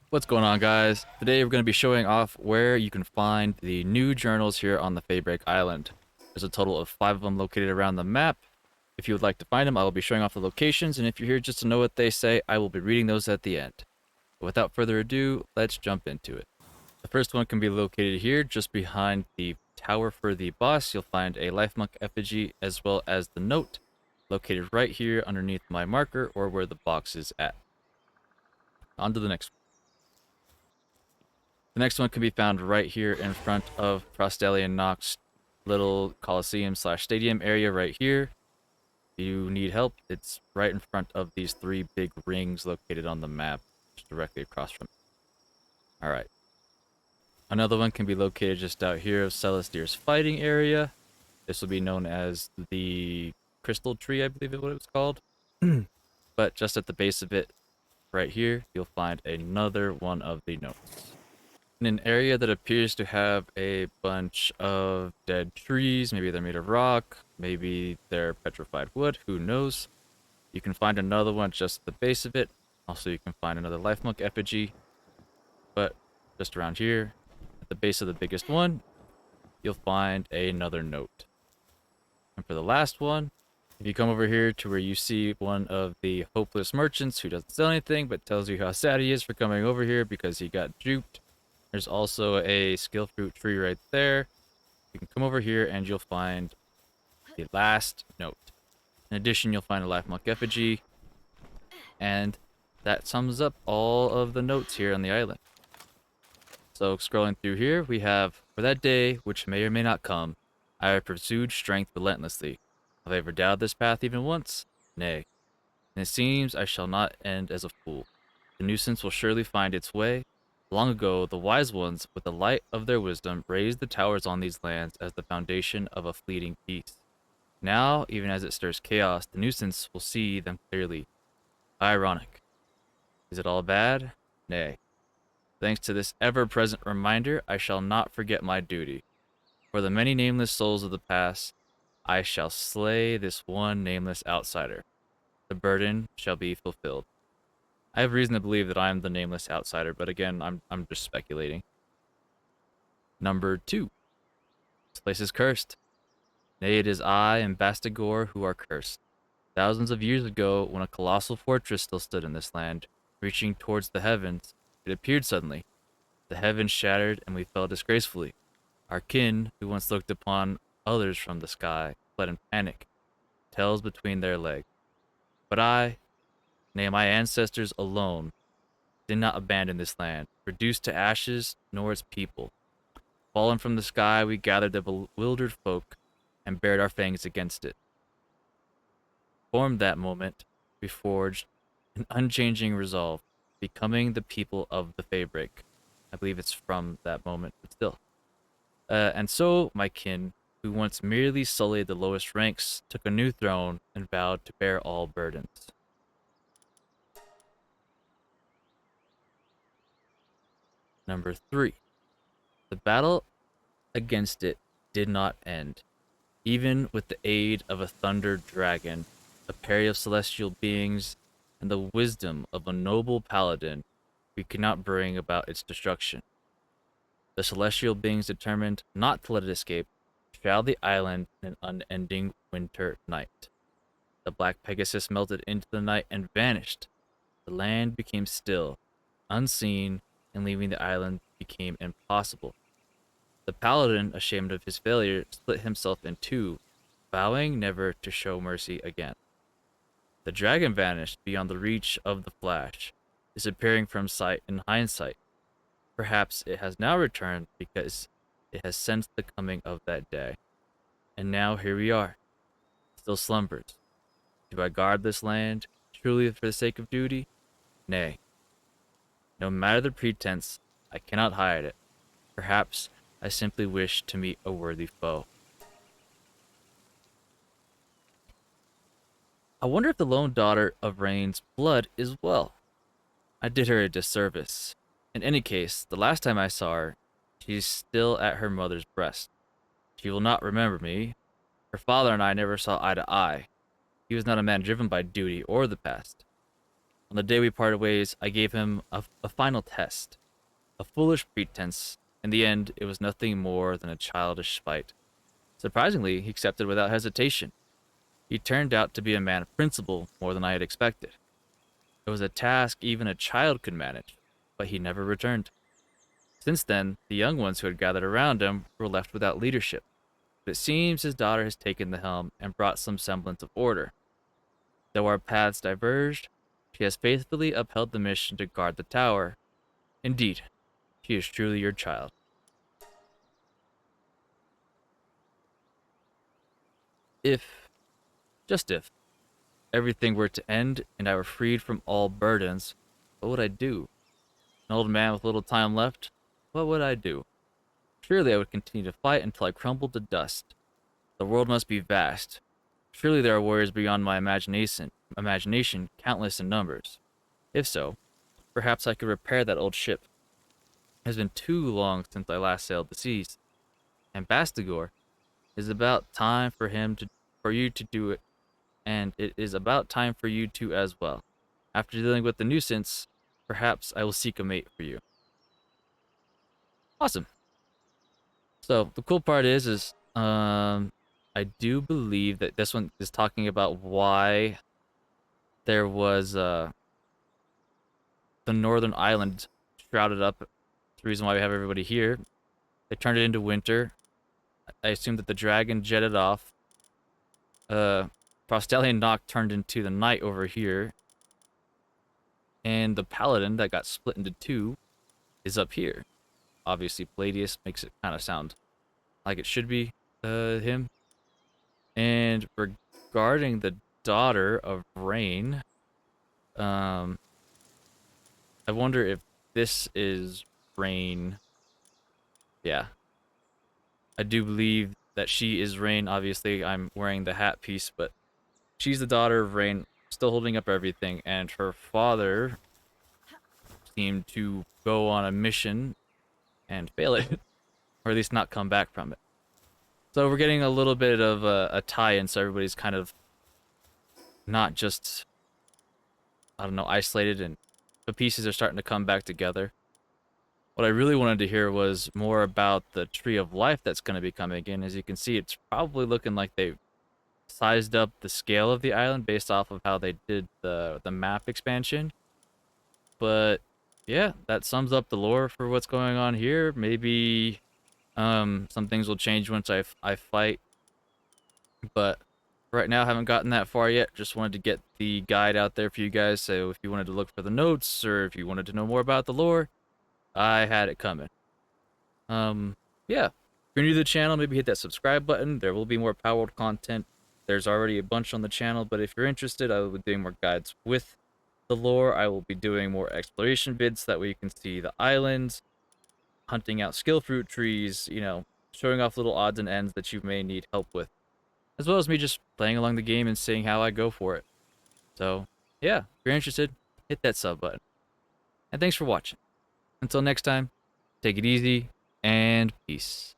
What's going on, guys? Today we're going to be showing off where you can find the new journals here on the Feybreak Island. There's a total of 5 of them located around the map. If you would like to find them, I will be showing off the locations, and if you're here just to know what they say, I will be reading those at the end. But without further ado, let's jump into it. The first one can be located here, just behind the tower for the boss. You'll find a life monk effigy as well as the note, located right here underneath my marker or where the box is at. On to the next one. The next one can be found right here in front of Frostalian Nox little Coliseum slash stadium area right here. If you need help, it's right in front of these 3 big rings located on the map, just directly across from it. Alright. Another one can be located just out here of Celestier's fighting area. This will be known as the Crystal Tree, I believe is what it was called. But just at the base of it, right here, you'll find another one of the notes. In an area that appears to have a bunch of dead trees, maybe they're made of rock, maybe they're petrified wood, who knows. You can find another one just at the base of it. Also, you can find another life monk effigy. But just around here, at the base of the biggest one, you'll find another note. And for the last one, if you come over here to where you see one of the hopeless merchants who doesn't sell anything but tells you how sad he is for coming over here because he got duped, there's also a skill fruit tree right there. You can come over here and you'll find the last note. In addition, you'll find a life monk effigy, and that sums up all of the notes here on the island. So scrolling through here, we have, for that day, which may or may not come, I have pursued strength relentlessly. Have I ever doubted this path even once? Nay. And it seems I shall not end as a fool. The nuisance will surely find its way. Long ago, the wise ones, with the light of their wisdom, raised the towers on these lands as the foundation of a fleeting peace. Now, even as it stirs chaos, the nuisance will see them clearly. Ironic. Is it all bad? Nay. Thanks to this ever-present reminder, I shall not forget my duty. For the many nameless souls of the past, I shall slay this one nameless outsider. The burden shall be fulfilled. I have reason to believe that I am the nameless outsider, but again, I'm just speculating. Number 2. This place is cursed. Nay, it is I and Bastigor who are cursed. Thousands of years ago, when a colossal fortress still stood in this land, reaching towards the heavens, it appeared suddenly. The heavens shattered, and we fell disgracefully. Our kin, who once looked upon others from the sky, fled in panic, tails between their legs. But I, nay, my ancestors alone, did not abandon this land, reduced to ashes, nor its people. Fallen from the sky, we gathered the bewildered folk and bared our fangs against it. Formed that moment, we forged an unchanging resolve, becoming the people of the Feybreak. I believe it's from that moment, but still. And so, my kin, who once merely sullied the lowest ranks, took a new throne and vowed to bear all burdens. Number 3. The battle against it did not end. Even with the aid of a thunder dragon, a party of celestial beings, and the wisdom of a noble paladin, we could not bring about its destruction. The celestial beings determined not to let it escape, shroud the island in an unending winter night. The black Pegasus melted into the night and vanished. The land became still, unseen, and leaving the island became impossible. The paladin, ashamed of his failure, split himself in two, vowing never to show mercy again. The dragon vanished beyond the reach of the flash, disappearing from sight in hindsight. Perhaps it has now returned because it has sensed the coming of that day. And now here we are, still slumbers. Do I guard this land truly for the sake of duty? Nay. No matter the pretense, I cannot hide it. Perhaps I simply wish to meet a worthy foe. I wonder if the lone daughter of Rain's blood is well. I did her a disservice. In any case, the last time I saw her, she's still at her mother's breast. She will not remember me. Her father and I never saw eye to eye. He was not a man driven by duty or the past. On the day we parted ways, I gave him a final test, a foolish pretense. In the end, it was nothing more than a childish spite. Surprisingly, he accepted without hesitation. He turned out to be a man of principle more than I had expected. It was a task even a child could manage, but he never returned. Since then, the young ones who had gathered around him were left without leadership, but it seems his daughter has taken the helm and brought some semblance of order. Though our paths diverged, she has faithfully upheld the mission to guard the tower. Indeed, she is truly your child. If, just if, everything were to end and I were freed from all burdens, what would I do? An old man with little time left, what would I do? Surely I would continue to fight until I crumbled to dust. The world must be vast. Surely there are warriors beyond my imagination, countless in numbers. If so, perhaps I could repair that old ship. It has been too long since I last sailed the seas. And Bastigor, it is about time for you to do it, and it is about time for you to as well. After dealing with the nuisance, perhaps I will seek a mate for you. Awesome. So the cool part is I do believe that this one is talking about why there was the northern island shrouded up. It's the reason why we have everybody here. They turned it into winter. I assume that the dragon jetted off. Prostelian Nock turned into the night over here. And the paladin that got split into two is up here. Obviously, Palladius makes it kind of sound like it should be him. And regarding the daughter of Rain, I wonder if this is Rain. Yeah. I do believe that she is Rain. Obviously, I'm wearing the hat piece, but she's the daughter of Rain, still holding up everything, and her father seemed to go on a mission and fail it, or at least not come back from it. So we're getting a little bit of a tie-in, so everybody's kind of not just, I don't know, isolated, and the pieces are starting to come back together. What I really wanted to hear was more about the Tree of Life that's going to be coming in. As you can see, it's probably looking like they sized up the scale of the island based off of how they did the map expansion. But yeah, that sums up the lore for what's going on here. Maybe some things will change once I fight, but right now I haven't gotten that far yet. Just wanted to get the guide out there for you guys, so if you wanted to look for the notes or if you wanted to know more about the lore, I had it coming. Yeah, if you're new to the channel, maybe hit that subscribe button. There will be more Palworld content. There's already a bunch on the channel, but if you're interested, I will be doing more guides with the lore. I will be doing more exploration vids, so that way you can see the islands, hunting out skill fruit trees, you know, showing off little odds and ends that you may need help with, as well as me just playing along the game and seeing how I go for it. So, yeah, if you're interested, hit that sub button. And thanks for watching. Until next time, take it easy, and peace.